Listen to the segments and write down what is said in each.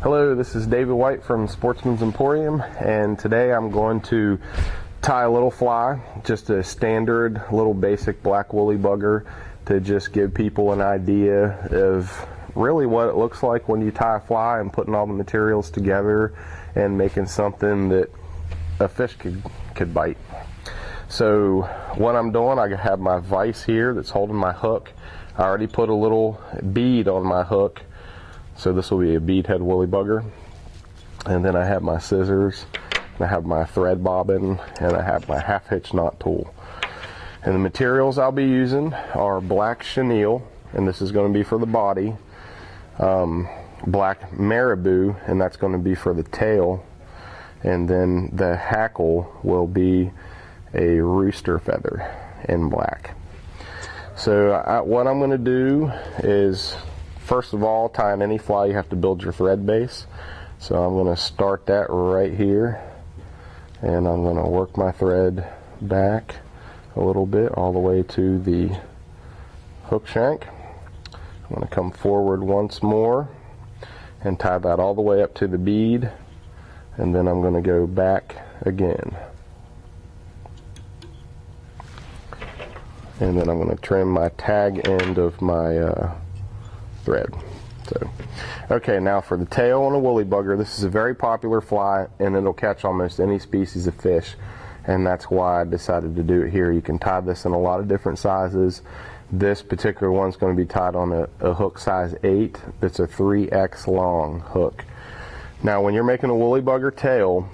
Hello, this is David White from Sportsman's Emporium, and today I'm going to tie a little fly, just a standard little basic black woolly bugger, to just give people an idea of really what it looks like when you tie a fly and putting all the materials together and making something that a fish could bite. So what I'm doing, I have my vise here that's holding my hook. I already put a little bead on my hook, so this will be a bead head woolly bugger. And then I have my scissors, and I have my thread bobbin, and I have my half hitch knot tool. And the materials I'll be using are black chenille, and this is going to be for the body, black marabou, and that's going to be for the tail, and then the hackle will be a rooster feather in black. So what I'm going to do is, first of all, tying any fly, you have to build your thread base. So I'm going to start that right here, and I'm going to work my thread back a little bit all the way to the hook shank. I'm going to come forward once more and tie that all the way up to the bead, and then I'm going to go back again. And then I'm going to trim my tag end of my thread. So, okay, now for the tail on a woolly bugger, this is a very popular fly, and it'll catch almost any species of fish, and that's why I decided to do it here. You can tie this in a lot of different sizes. This particular one's going to be tied on a hook size 8. It's a 3X long hook. Now when you're making a woolly bugger tail,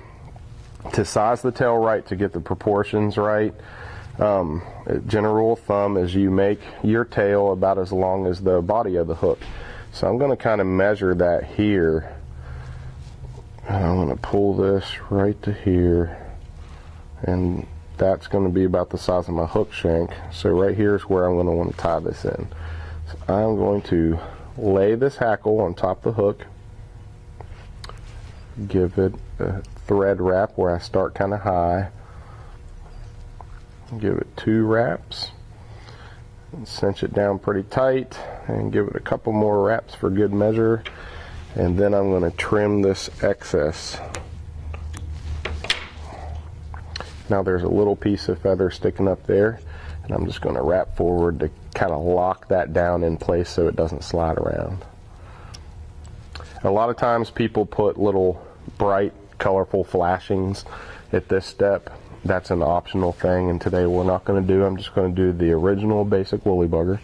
to size the tail right, to get the proportions right, general rule of thumb is you make your tail about as long as the body of the hook. So I'm going to kind of measure that here, and I'm going to pull this right to here, and that's going to be about the size of my hook shank. So right here is where I'm going to want to tie this in. So I'm going to lay this hackle on top of the hook, give it a thread wrap where I start kind of high, give it 2 wraps, and cinch it down pretty tight, and give it a couple more wraps for good measure, and then I'm going to trim this excess. Now there's a little piece of feather sticking up there, and I'm just going to wrap forward to kind of lock that down in place so it doesn't slide around. A lot of times people put little bright colorful flashings at this step. That's an optional thing, and today we're not going to do. I'm just going to do the original basic woolly bugger.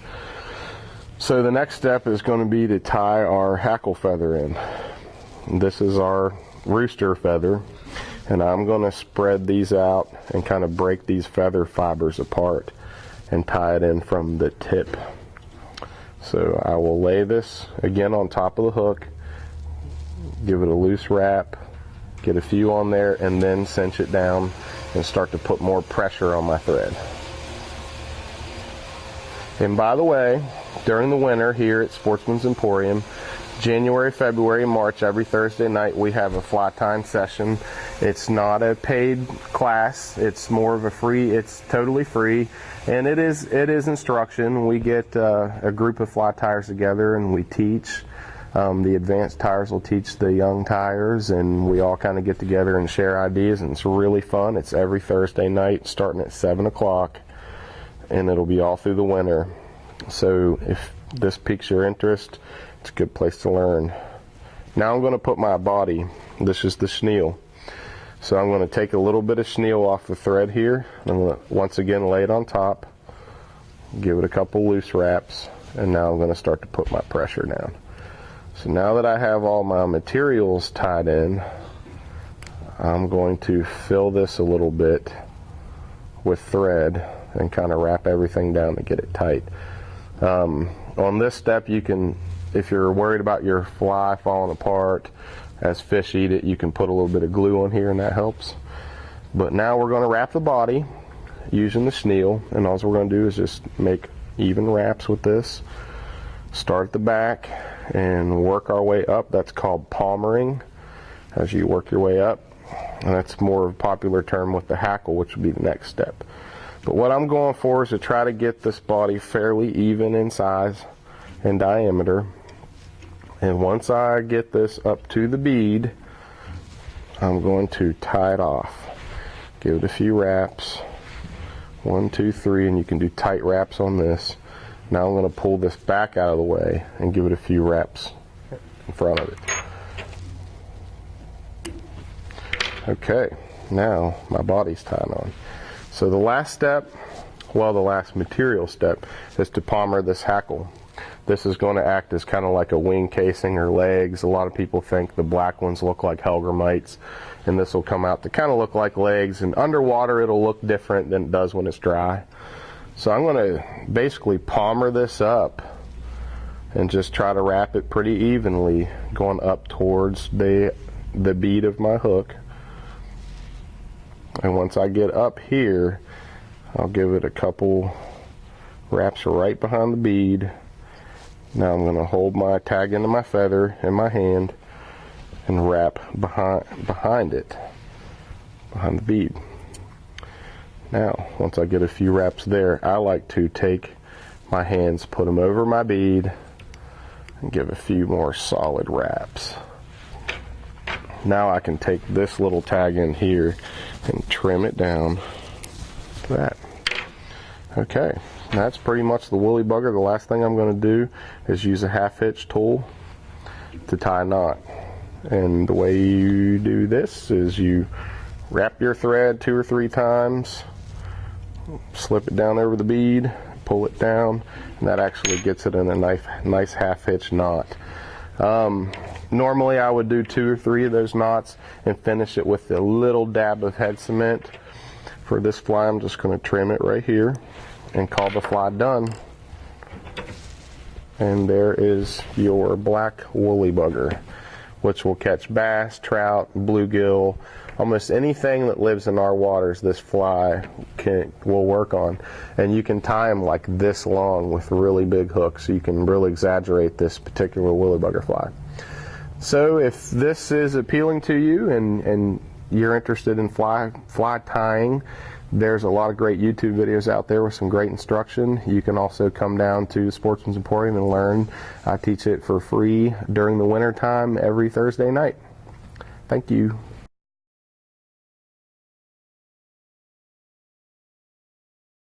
So the next step is going to be to tie our hackle feather in. This is our rooster feather, and I'm going to spread these out and kind of break these feather fibers apart and tie it in from the tip. So I will lay this again on top of the hook, give it a loose wrap, get a few on there, and then cinch it down and start to put more pressure on my thread. And by the way, during the winter here at Sportsman's Emporium, January, February, March, every Thursday night we have a fly tying session. It's not a paid class. It's more of a free, it's totally free, and it is instruction. We get a group of fly tyers together and we teach. The advanced tyers will teach the young tyers, and we all kind of get together and share ideas, and it's really fun. It's every Thursday night starting at 7 o'clock, and it'll be all through the winter. So if this piques your interest, it's a good place to learn. Now I'm going to put my body. This is the chenille. So I'm going to take a little bit of chenille off the thread here. I'm going to once again lay it on top, give it a couple loose wraps, and now I'm going to start to put my pressure down. So now that I have all my materials tied in, I'm going to fill this a little bit with thread and kind of wrap everything down to get it tight. On this step, you can, if you're worried about your fly falling apart as fish eat it, you can put a little bit of glue on here and that helps. But now we're going to wrap the body using the chenille, and all we're going to do is just make even wraps with this. Start at the back and work our way up. That's called palmering, as you work your way up. And that's more of a popular term with the hackle, which would be the next step. But what I'm going for is to try to get this body fairly even in size and diameter. And once I get this up to the bead, I'm going to tie it off. Give it a few wraps. 1, 2, 3, and you can do tight wraps on this. Now I'm going to pull this back out of the way and give it a few wraps in front of it. Okay, now my body's tied on. So the last step, well, the last material step, is to palmer this hackle. This is going to act as kind of like a wing casing or legs. A lot of people think the black ones look like Helgramites, and this will come out to kind of look like legs, and underwater it'll look different than it does when it's dry. So I'm going to basically palmer this up and just try to wrap it pretty evenly, going up towards the bead of my hook. And once I get up here, I'll give it a couple wraps right behind the bead. Now I'm going to hold my tag into my feather in my hand and wrap behind it, behind the bead. Now, once I get a few wraps there, I like to take my hands, put them over my bead, and give a few more solid wraps. Now I can take this little tag in here and trim it down to that. Okay, that's pretty much the woolly bugger. The last thing I'm going to do is use a half-hitch tool to tie a knot. And the way you do this is you wrap your thread 2 or 3 times, slip it down over the bead, pull it down, and that actually gets it in a nice half-hitch knot. Normally I would do 2 or 3 of those knots and finish it with a little dab of head cement. For this fly, I'm just going to trim it right here and call the fly done. And there is your black woolly bugger, which will catch bass, trout, bluegill, almost anything that lives in our waters. This fly will work on, and you can tie them like this long with really big hooks, so you can really exaggerate this particular woolly bugger fly. So if this is appealing to you and you're interested in fly tying, there's a lot of great YouTube videos out there with some great instruction. You can also come down to Sportsman's Emporium and learn. I teach it for free during the winter time every Thursday night. Thank you.